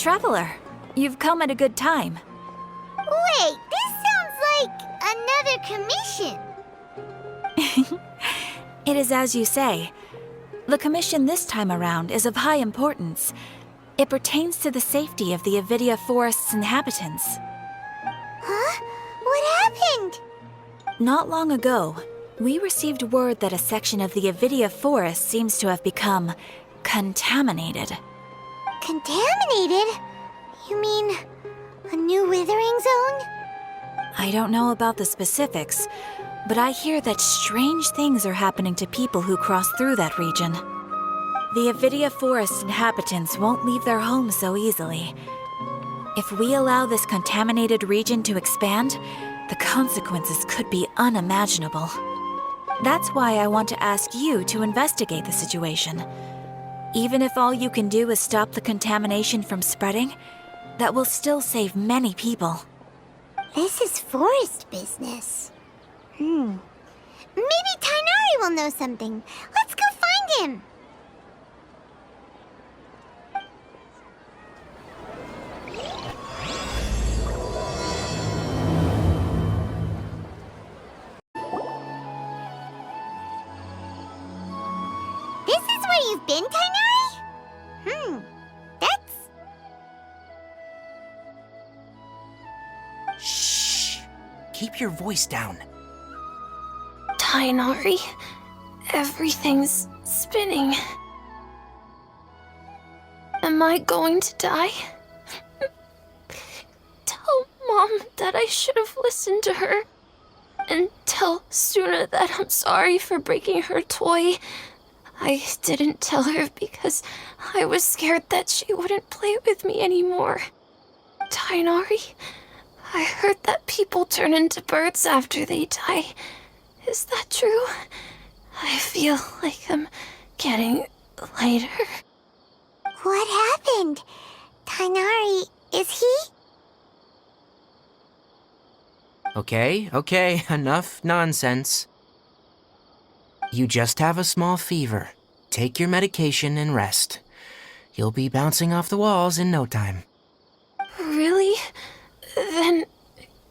Traveler, you've come at a good time. Wait, this sounds like another commission. It is as you say. The commission this time around is of high importance. It pertains to the safety of the Avidia Forest's inhabitants. Huh? What happened? Not long ago, we received word that a section of the Avidia Forest seems to have become contaminated. Contaminated? You mean a new withering zone? I don't know about the specifics, but I hear that strange things are happening to people who cross through that region. The Avidia Forest inhabitants won't leave their homes so easily. If we allow this contaminated region to expand, the consequences could be unimaginable. That's why I want to ask you to investigate the situation. Even if all you can do is stop the contamination from spreading, that will still save many people. This is forest business. Maybe Tighnari will know something. Let's go find him. This is where you've been, Tighnari? That's... Shh! Keep your voice down. Tighnari, everything's spinning. Am I going to die? Tell Mom that I should have listened to her. And tell Suna that I'm sorry for breaking her toy. I didn't tell her because I was scared that she wouldn't play with me anymore. Tighnari, I heard that people turn into birds after they die. Is that true? I feel like I'm getting lighter. What happened? Tighnari, is he? Okay, enough nonsense. You just have a small fever. Take your medication and rest. You'll be bouncing off the walls in no time. Really? Then,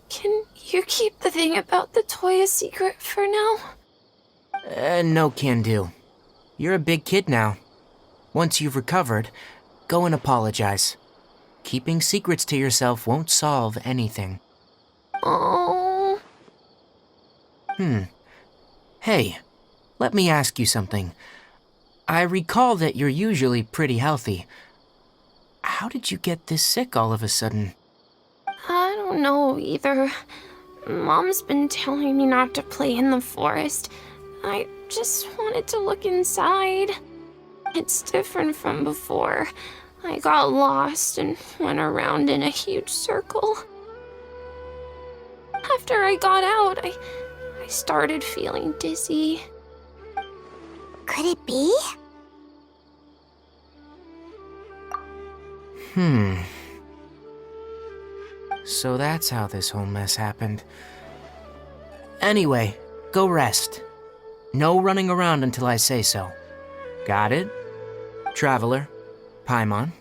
can you keep the thing about the toy a secret for now? No can do. You're a big kid now. Once you've recovered, go and apologize. Keeping secrets to yourself won't solve anything. Oh. Hey, let me ask you something. I recall that you're usually pretty healthy. How did you get this sick all of a sudden? I don't know either. Mom's been telling me not to play in the forest. I just wanted to look inside. It's different from before. I got lost and went around in a huge circle. After I got out, I started feeling dizzy. Could it be? So that's how this whole mess happened. Anyway, go rest. No running around until I say so. Got it? Traveler, Paimon,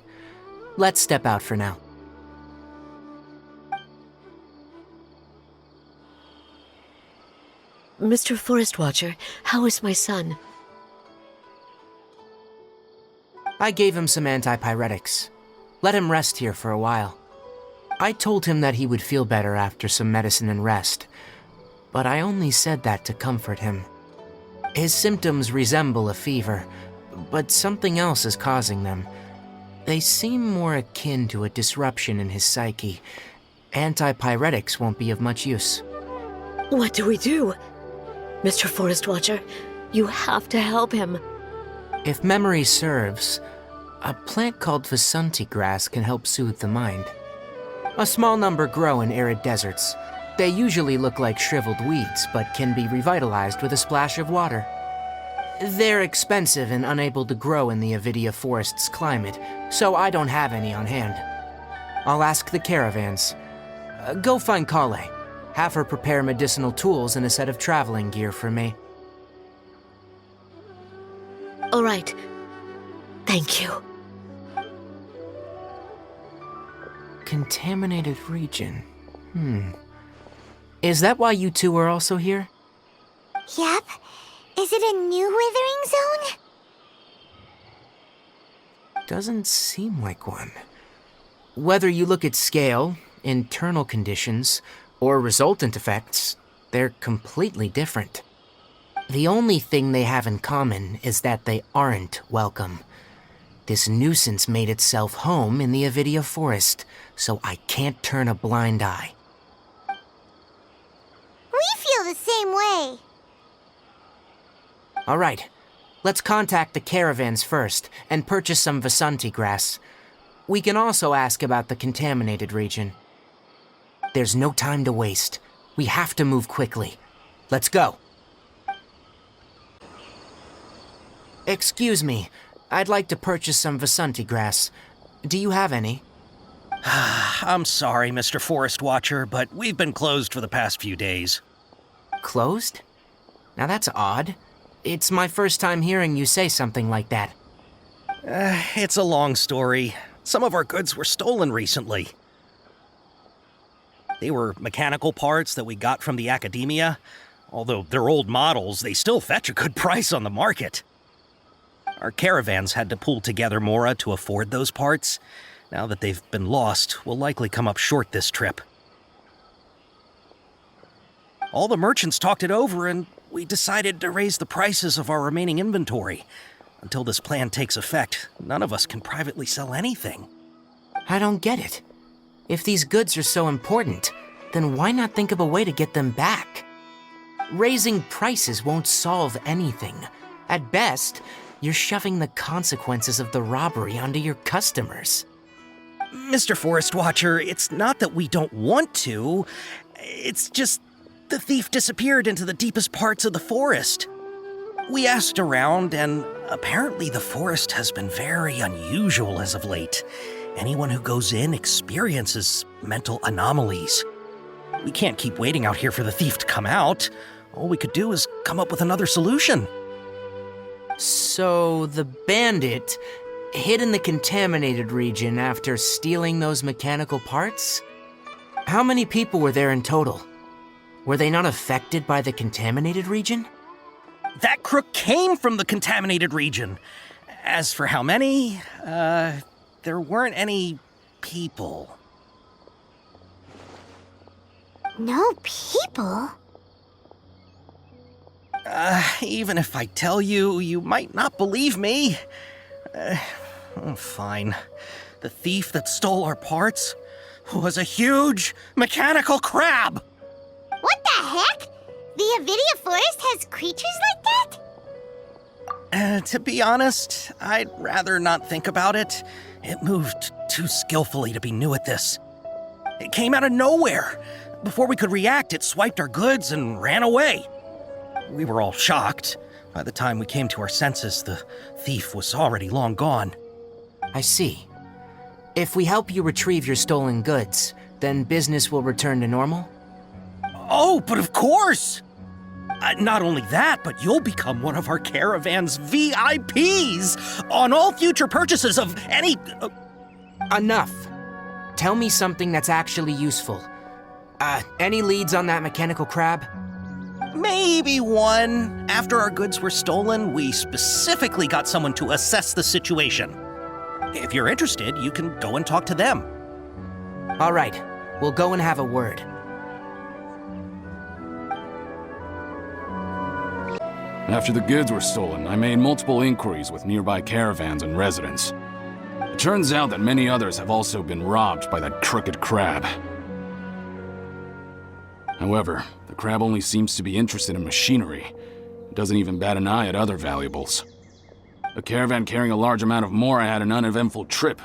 let's step out for now. Mr. Forest Watcher, how is my son? I gave him some antipyretics. Let him rest here for a while. I told him that he would feel better after some medicine and rest, but I only said that to comfort him. His symptoms resemble a fever, but something else is causing them. They seem more akin to a disruption in his psyche. Antipyretics won't be of much use. What do we do? Mr. Forest Watcher, you have to help him. If memory serves, a plant called Vasanti grass can help soothe the mind. A small number grow in arid deserts. They usually look like shriveled weeds, but can be revitalized with a splash of water. They're expensive and unable to grow in the Avidia Forest's climate, so I don't have any on hand. I'll ask the caravans. Go find Kale. Have her prepare medicinal tools and a set of traveling gear for me. All right. Thank you. contaminated region. Is that why you two are also here? Yep. Is it a new withering zone? Doesn't seem like one. Whether you look at scale, internal conditions, or resultant effects, they're completely different. The only thing they have in common is that they aren't welcome. This nuisance made itself home in the Avidia Forest, so I can't turn a blind eye. We feel the same way. All right, let's contact the caravans first and purchase some Vasanti grass. We can also ask about the contaminated region. There's no time to waste. We have to move quickly. Let's go. Excuse me, I'd like to purchase some Vasanti grass. Do you have any? I'm sorry, Mr. Forest Watcher, but we've been closed for the past few days. Closed? Now that's odd. It's my first time hearing you say something like that. It's a long story. Some of our goods were stolen recently. They were mechanical parts that we got from the academia. Although they're old models, they still fetch a good price on the market. Our caravans had to pull together Mora to afford those parts. Now that they've been lost, we'll likely come up short this trip. All the merchants talked it over, and we decided to raise the prices of our remaining inventory. Until this plan takes effect, none of us can privately sell anything. I don't get it. If these goods are so important, then why not think of a way to get them back? Raising prices won't solve anything. At best, you're shoving the consequences of the robbery onto your customers. Mr. Forest Watcher, it's not that we don't want to. It's just the thief disappeared into the deepest parts of the forest. We asked around, and apparently the forest has been very unusual as of late. Anyone who goes in experiences mental anomalies. We can't keep waiting out here for the thief to come out. All we could do is come up with another solution. So the bandit hid in the contaminated region after stealing those mechanical parts? How many people were there in total? Were they not affected by the contaminated region? That crook came from the contaminated region. As for how many, there weren't any people. No people? Even if I tell you, you might not believe me. Fine. The thief that stole our parts was a huge mechanical crab. What the heck? The Avidia Forest has creatures like that? To be honest, I'd rather not think about it. It moved too skillfully to be new at this. It came out of nowhere. Before we could react, it swiped our goods and ran away. We were all shocked. By the time we came to our senses, the thief was already long gone. I see. If we help you retrieve your stolen goods, then business will return to normal? Oh, but of course! Not only that, but you'll become one of our caravan's VIPs on all future purchases of any... Enough. Tell me something that's actually useful. Any leads on that mechanical crab? Maybe one. After our goods were stolen, we specifically got someone to assess the situation. If you're interested, you can go and talk to them. All right, we'll go and have a word. After the goods were stolen, I made multiple inquiries with nearby caravans and residents. It turns out that many others have also been robbed by that crooked crab. However, the crab only seems to be interested in machinery. It doesn't even bat an eye at other valuables. A caravan carrying a large amount of Mora had an uneventful trip,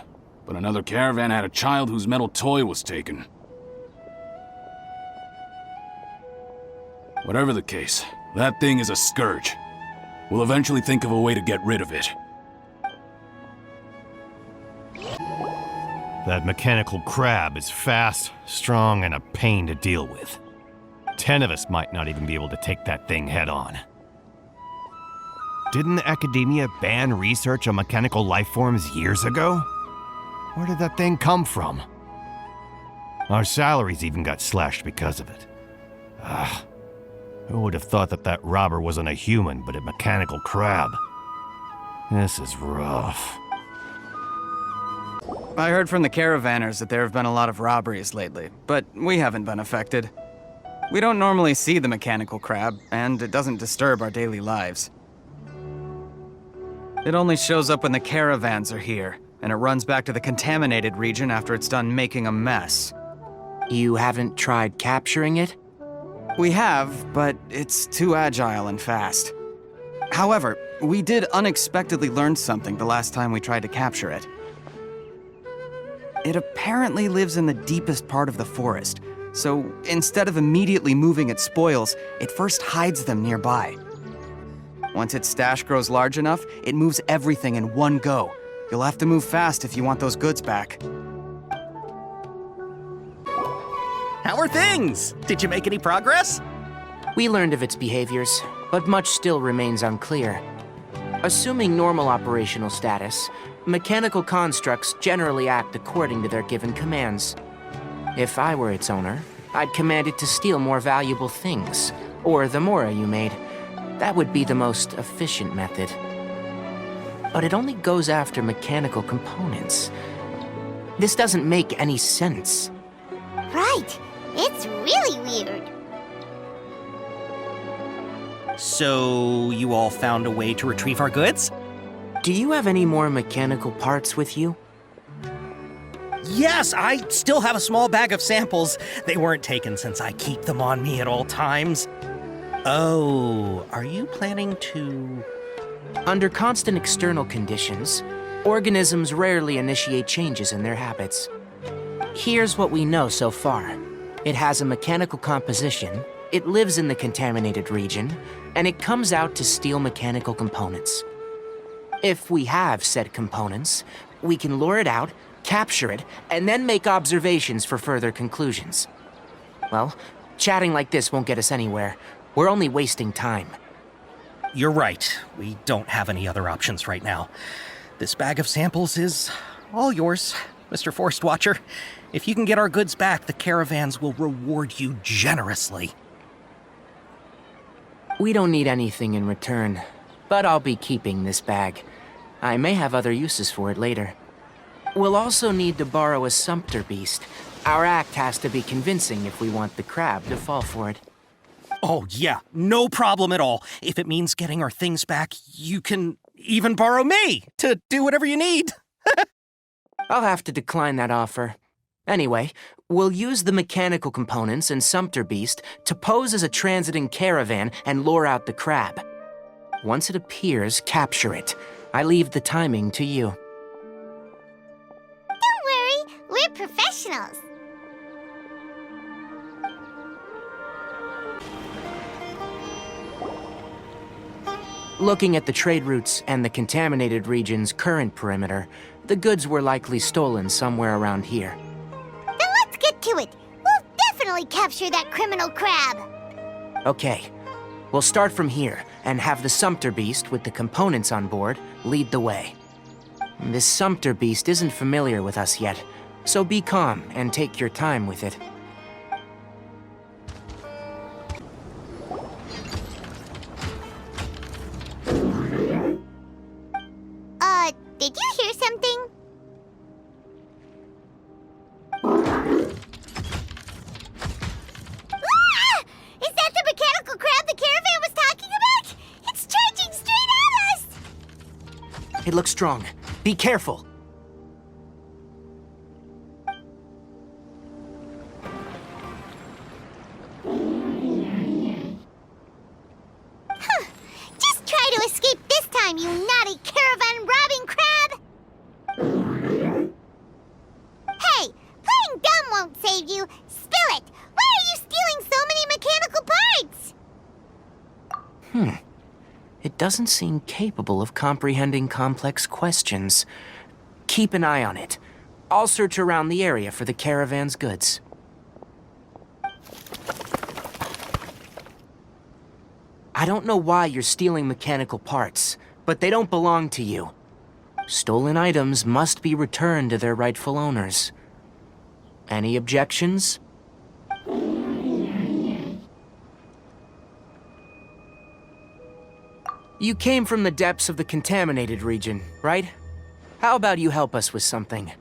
but another caravan had a child whose metal toy was taken. Whatever the case, that thing is a scourge. We'll eventually think of a way to get rid of it. That mechanical crab is fast, strong, and a pain to deal with. 10 of us might not even be able to take that thing head on. Didn't the academia ban research on mechanical life forms years ago? Where did that thing come from? Our salaries even got slashed because of it. Ah, who would have thought that that robber wasn't a human, but a mechanical crab? This is rough. I heard from the caravanners that there have been a lot of robberies lately, but we haven't been affected. We don't normally see the mechanical crab, and it doesn't disturb our daily lives. It only shows up when the caravans are here, and it runs back to the contaminated region after it's done making a mess. You haven't tried capturing it? We have, but it's too agile and fast. However, we did unexpectedly learn something the last time we tried to capture it. It apparently lives in the deepest part of the forest, so instead of immediately moving its spoils, it first hides them nearby. Once its stash grows large enough, it moves everything in one go. You'll have to move fast if you want those goods back. How are things? Did you make any progress? We learned of its behaviors, but much still remains unclear. Assuming normal operational status, mechanical constructs generally act according to their given commands. If I were its owner, I'd command it to steal more valuable things, or the mora you made. That would be the most efficient method. But it only goes after mechanical components. This doesn't make any sense. Right. It's really weird. So, you all found a way to retrieve our goods? Do you have any more mechanical parts with you? Yes, I still have a small bag of samples. They weren't taken since I keep them on me at all times. Oh, are you planning to... Under constant external conditions, organisms rarely initiate changes in their habits. Here's what we know so far. It has a mechanical composition, it lives in the contaminated region, and it comes out to steal mechanical components. If we have said components, we can lure it out, capture it, and then make observations for further conclusions. Well, chatting like this won't get us anywhere. We're only wasting time. You're right. We don't have any other options right now. This bag of samples is all yours, Mr. Forest Watcher. If you can get our goods back, the caravans will reward you generously. We don't need anything in return, but I'll be keeping this bag. I may have other uses for it later. We'll also need to borrow a sumpter beast. Our act has to be convincing if we want the crab to fall for it. Oh, yeah, no problem at all. If it means getting our things back, you can even borrow me to do whatever you need. I'll have to decline that offer. Anyway, we'll use the mechanical components and sumpter beast to pose as a transiting caravan and lure out the crab. Once it appears, capture it. I leave the timing to you. Don't worry, we're professionals. Looking at the trade routes and the contaminated region's current perimeter, the goods were likely stolen somewhere around here. Then let's get to it. We'll definitely capture that criminal crab. Okay, we'll start from here and have the sumpter beast with the components on board lead the way. This sumpter beast isn't familiar with us yet, so be calm and take your time with it. Did you hear something? Ah! Is that the mechanical crab the caravan was talking about? It's charging straight at us! It looks strong. Be careful. Just try to escape this time, you naughty caravan-robbing crab! Hey, playing dumb won't save you. Spill it! Why are you stealing so many mechanical parts? It doesn't seem capable of comprehending complex questions. Keep an eye on it. I'll search around the area for the caravan's goods. I don't know why you're stealing mechanical parts, but they don't belong to you. Stolen items must be returned to their rightful owners. Any objections? You came from the depths of the contaminated region, right? How about you help us with something?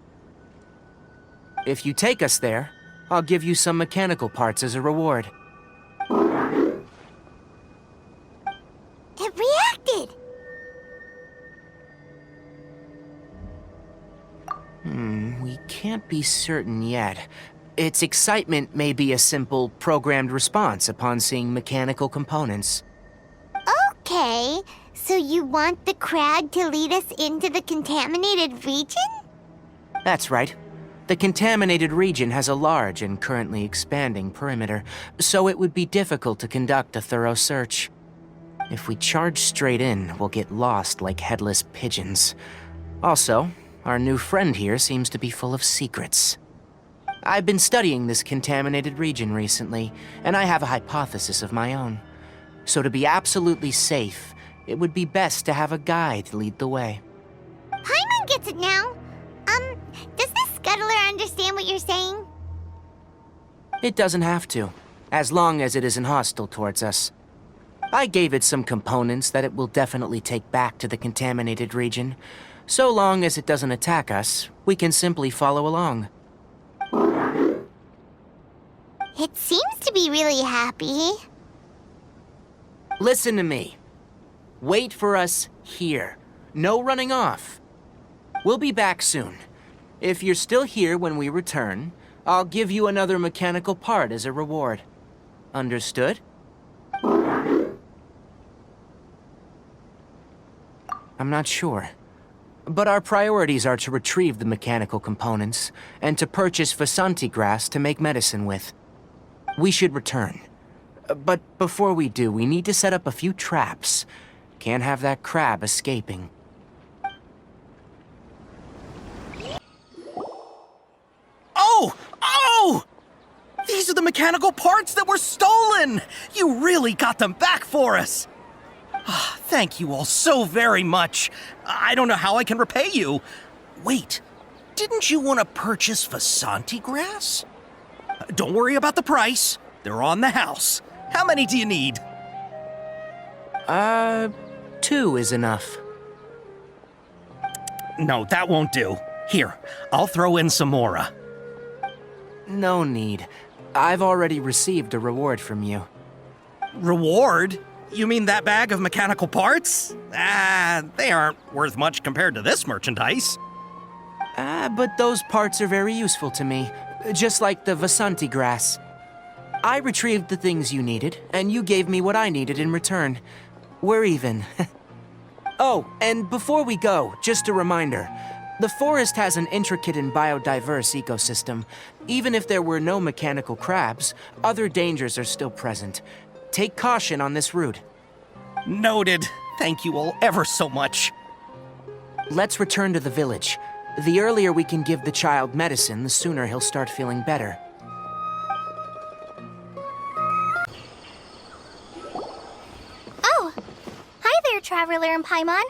If you take us there, I'll give you some mechanical parts as a reward. It reacted! We can't be certain yet. Its excitement may be a simple, programmed response upon seeing mechanical components. Okay, so you want the crag to lead us into the contaminated region? That's right. The contaminated region has a large and currently expanding perimeter, so it would be difficult to conduct a thorough search. If we charge straight in, we'll get lost like headless pigeons. Also, our new friend here seems to be full of secrets. I've been studying this contaminated region recently, and I have a hypothesis of my own. So to be absolutely safe, it would be best to have a guide lead the way. Paimon gets it now. Does the scuttler understand what you're saying? It doesn't have to, as long as it isn't hostile towards us. I gave it some components that it will definitely take back to the contaminated region. So long as it doesn't attack us, we can simply follow along. It seems to be really happy. Listen to me. Wait for us here. No running off. We'll be back soon. If you're still here when we return, I'll give you another mechanical part as a reward. Understood? I'm not sure. But our priorities are to retrieve the mechanical components and to purchase Vasanti grass to make medicine with. We should return. But before we do, we need to set up a few traps. Can't have that crab escaping. Oh! Oh! These are the mechanical parts that were stolen! You really got them back for us! Ah, thank you all so very much. I don't know how I can repay you. Wait, didn't you want to purchase Vasanti grass? Don't worry about the price. They're on the house. How many do you need? 2 is enough. No, that won't do. Here, I'll throw in some more. No need. I've already received a reward from you. Reward? You mean that bag of mechanical parts? They aren't worth much compared to this merchandise. But those parts are very useful to me, just like the Vasanti grass. I retrieved the things you needed, and you gave me what I needed in return. We're even. Oh, and before we go, just a reminder. The forest has an intricate and biodiverse ecosystem. Even if there were no mechanical crabs, other dangers are still present. Take caution on this route. Noted. Thank you all ever so much. Let's return to the village. The earlier we can give the child medicine, the sooner he'll start feeling better. Oh! Hi there, Traveler and Paimon.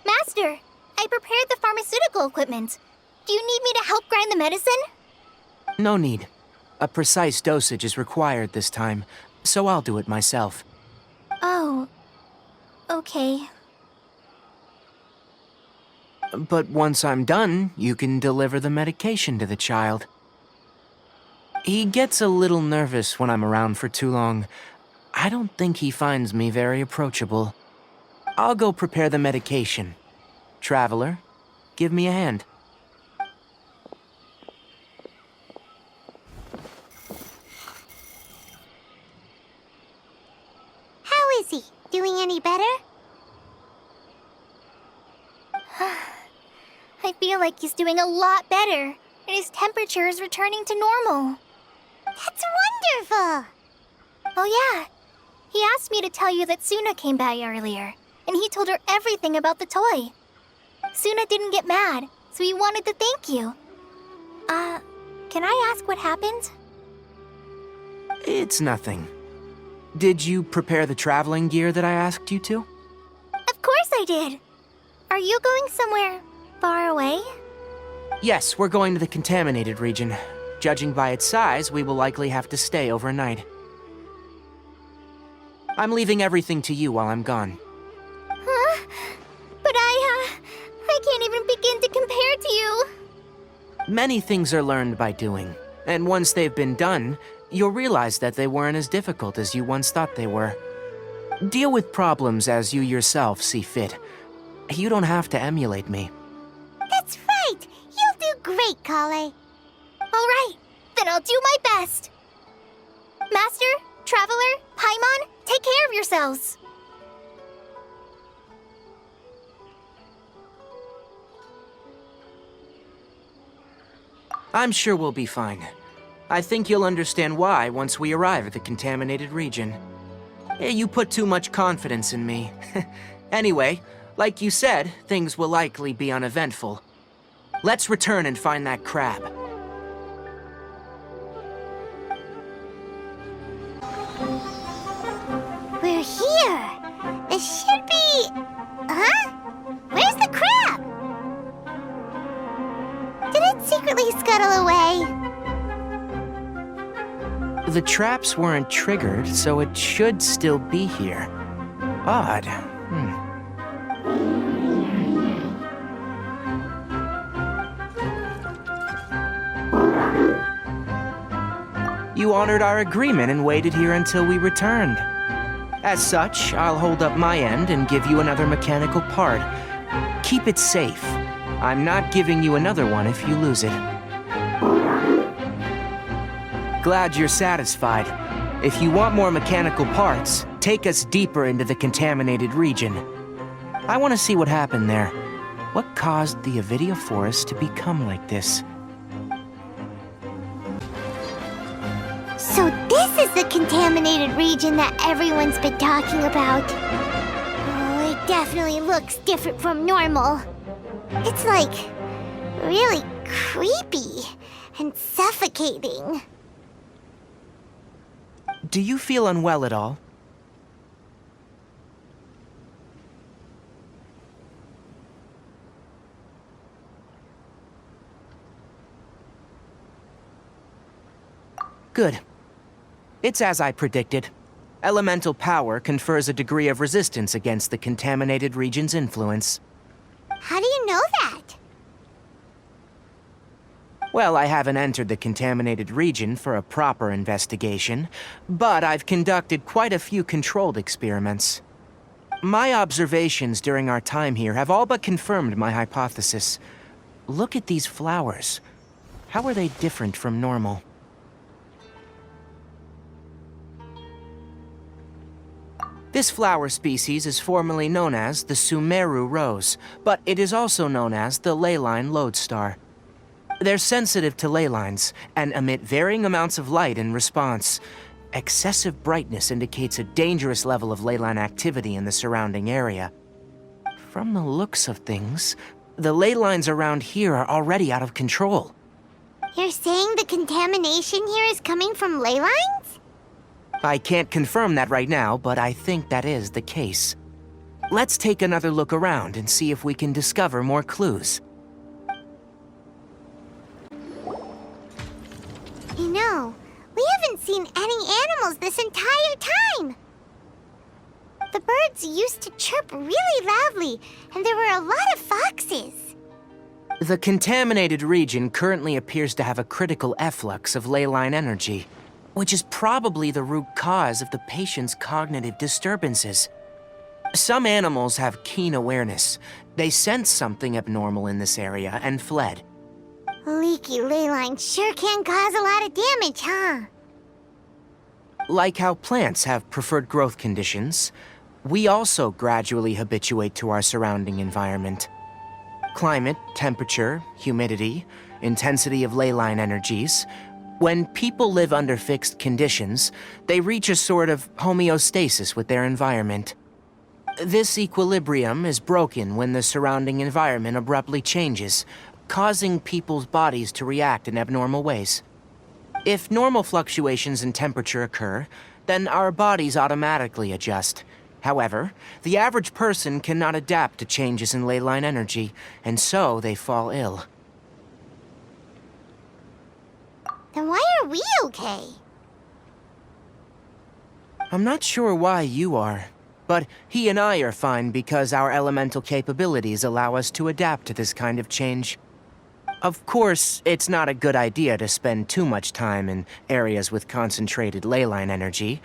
Master, I prepared the pharmaceutical equipment. Do you need me to help grind the medicine? No need. A precise dosage is required this time, so I'll do it myself. Oh, okay. But once I'm done, you can deliver the medication to the child. He gets a little nervous when I'm around for too long. I don't think he finds me very approachable. I'll go prepare the medication. Traveler, give me a hand. How is he? Doing any better? I feel like he's doing a lot better, and his temperature is returning to normal. That's wonderful! Oh yeah, he asked me to tell you that Suna came by earlier, and he told her everything about the toy. Suna didn't get mad, so he wanted to thank you. Can I ask what happened? It's nothing. Did you prepare the traveling gear that I asked you to? Of course I did. Are you going somewhere far away? Yes, we're going to the contaminated region. Judging by its size, we will likely have to stay overnight. I'm leaving everything to you while I'm gone. Huh? But I can't even begin to compare to you. Many things are learned by doing, and once they've been done, you'll realize that they weren't as difficult as you once thought they were. Deal with problems as you yourself see fit. You don't have to emulate me. That's right. You'll do great, Kale. All right, then I'll do my best. Master, Traveler, Paimon, take care of yourselves. I'm sure we'll be fine. I think you'll understand why once we arrive at the contaminated region. You put too much confidence in me. Anyway, like you said, things will likely be uneventful. Let's return and find that crab. We're here. This should be... Huh? Where's the crab? Did it secretly scuttle away? The traps weren't triggered, so it should still be here. Odd. You honored our agreement and waited here until we returned. As such, I'll hold up my end and give you another mechanical part. Keep it safe. I'm not giving you another one if you lose it. Glad you're satisfied. If you want more mechanical parts, take us deeper into the contaminated region. I want to see what happened there. What caused the Avidia forest to become like this? So this is the contaminated region that everyone's been talking about. Oh, it definitely looks different from normal. It's like really creepy and suffocating. Do you feel unwell at all? Good. It's as I predicted. Elemental power confers a degree of resistance against the contaminated region's influence. How do you know that? Well, I haven't entered the contaminated region for a proper investigation, but I've conducted quite a few controlled experiments. My observations during our time here have all but confirmed my hypothesis. Look at these flowers. How are they different from normal? This flower species is formerly known as the Sumeru rose, but it is also known as the leyline lodestar. They're sensitive to ley lines and emit varying amounts of light in response. Excessive brightness indicates a dangerous level of leyline activity in the surrounding area. From the looks of things, the ley lines around here are already out of control. You're saying the contamination here is coming from ley lines? I can't confirm that right now, but I think that is the case. Let's take another look around and see if we can discover more clues. You know, we haven't seen any animals this entire time. The birds used to chirp really loudly, and there were a lot of foxes. The contaminated region currently appears to have a critical efflux of leyline energy, which is probably the root cause of the patient's cognitive disturbances. Some animals have keen awareness. They sensed something abnormal in this area and fled. Leaky ley lines sure can cause a lot of damage, huh? Like how plants have preferred growth conditions, we also gradually habituate to our surrounding environment. Climate, temperature, humidity, intensity of leyline energies. When people live under fixed conditions, they reach a sort of homeostasis with their environment. This equilibrium is broken when the surrounding environment abruptly changes, causing people's bodies to react in abnormal ways. If normal fluctuations in temperature occur, then our bodies automatically adjust. However, the average person cannot adapt to changes in leyline energy, and so they fall ill. Then why are we okay? I'm not sure why you are, but he and I are fine because our elemental capabilities allow us to adapt to this kind of change. Of course, it's not a good idea to spend too much time in areas with concentrated ley line energy.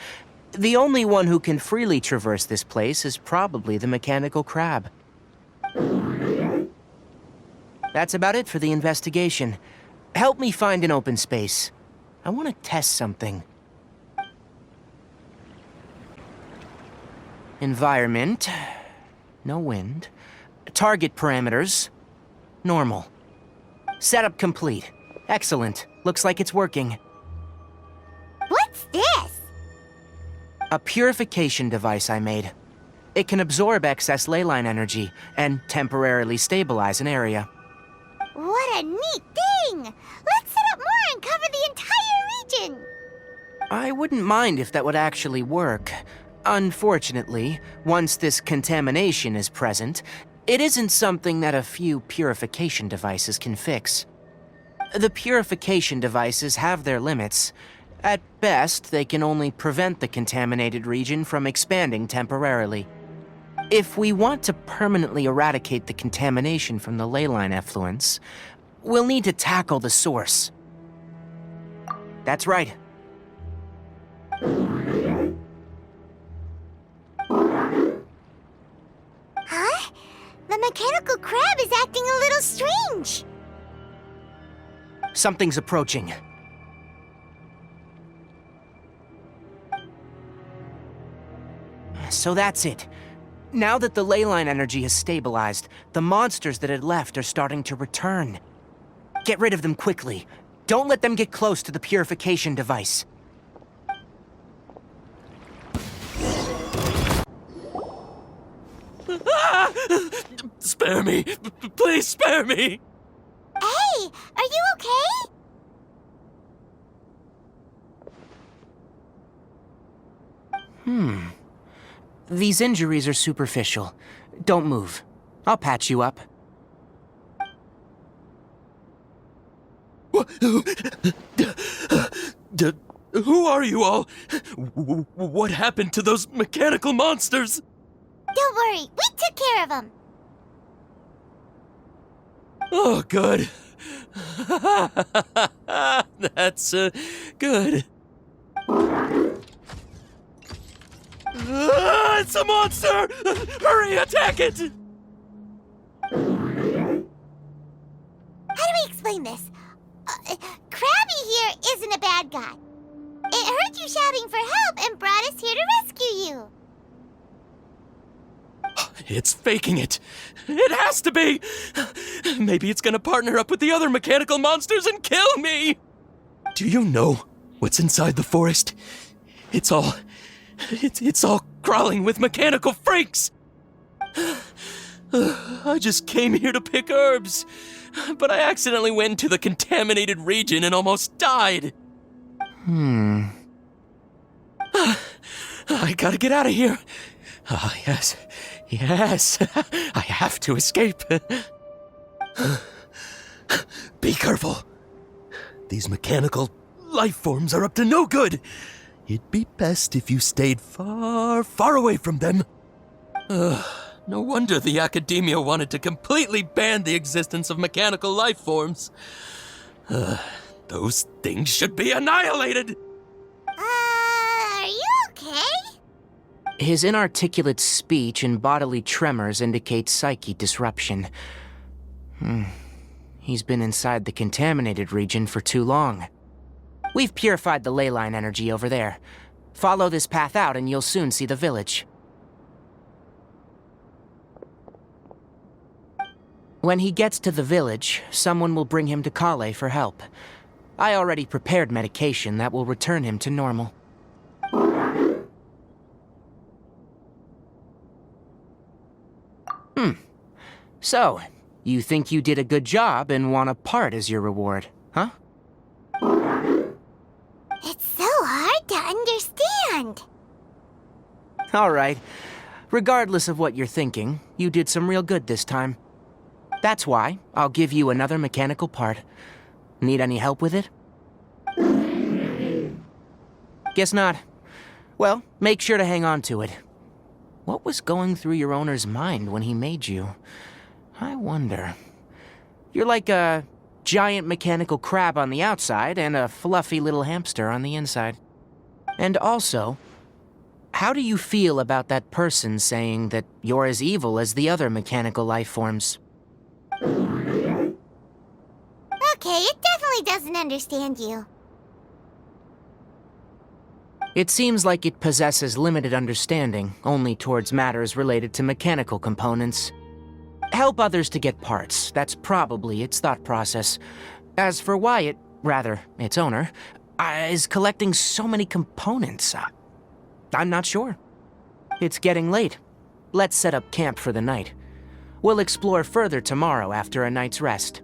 The only one who can freely traverse this place is probably the mechanical crab. That's about it for the investigation. Help me find an open space. I want to test something. Environment. No wind. Target parameters. Normal. Setup complete. Excellent. Looks like it's working. What's this? A purification device I made. It can absorb excess ley line energy and temporarily stabilize an area. What a neat thing! Let's set up more and cover the entire region! I wouldn't mind if that would actually work. Unfortunately, once this contamination is present, it isn't something that a few purification devices can fix. The purification devices have their limits. At best, they can only prevent the contaminated region from expanding temporarily. If we want to permanently eradicate the contamination from the ley line effluents, we'll need to tackle the source. That's right. Huh? The mechanical crab is acting a little strange. Something's approaching. So that's it. Now that the ley line energy has stabilized, the monsters that had left are starting to return. Get rid of them quickly. Don't let them get close to the purification device. Spare me! Please spare me! Hey, are you okay? These injuries are superficial. Don't move. I'll patch you up. Who are you all? What happened to those mechanical monsters? Don't worry, we took care of them. Oh, good. That's, good. It's a monster! Hurry, attack it! How do we explain this? Krabby here isn't a bad guy. It heard you shouting for help and brought us here to rescue you. It's faking it. It has to be! Maybe it's gonna partner up with the other mechanical monsters and kill me! Do you know what's inside the forest? It's all crawling with mechanical freaks! I just came here to pick herbs, but I accidentally went into the contaminated region and almost died. I gotta get out of here. Ah, yes. Yes. I have to escape. Be careful. These mechanical life forms are up to no good. It'd be best if you stayed far, far away from them. No wonder the academia wanted to completely ban the existence of mechanical life forms. Those things should be annihilated! Are you okay? His inarticulate speech and bodily tremors indicate psyche disruption. He's been inside the contaminated region for too long. We've purified the ley line energy over there. Follow this path out and you'll soon see the village. When he gets to the village, someone will bring him to Kale for help. I already prepared medication that will return him to normal. So, you think you did a good job and want a part as your reward, huh? It's so hard to understand. All right. Regardless of what you're thinking, you did some real good this time. That's why I'll give you another mechanical part. Need any help with it? Guess not. Well, make sure to hang on to it. What was going through your owner's mind when he made you? I wonder. You're like a giant mechanical crab on the outside and a fluffy little hamster on the inside. And also, how do you feel about that person saying that you're as evil as the other mechanical life forms? Okay, it definitely doesn't understand you. It seems like it possesses limited understanding only towards matters related to mechanical components. Help others to get parts, that's probably its thought process. As for why it, rather, its owner, is collecting so many components, I'm not sure. It's getting late. Let's set up camp for the night. We'll explore further tomorrow after a night's rest.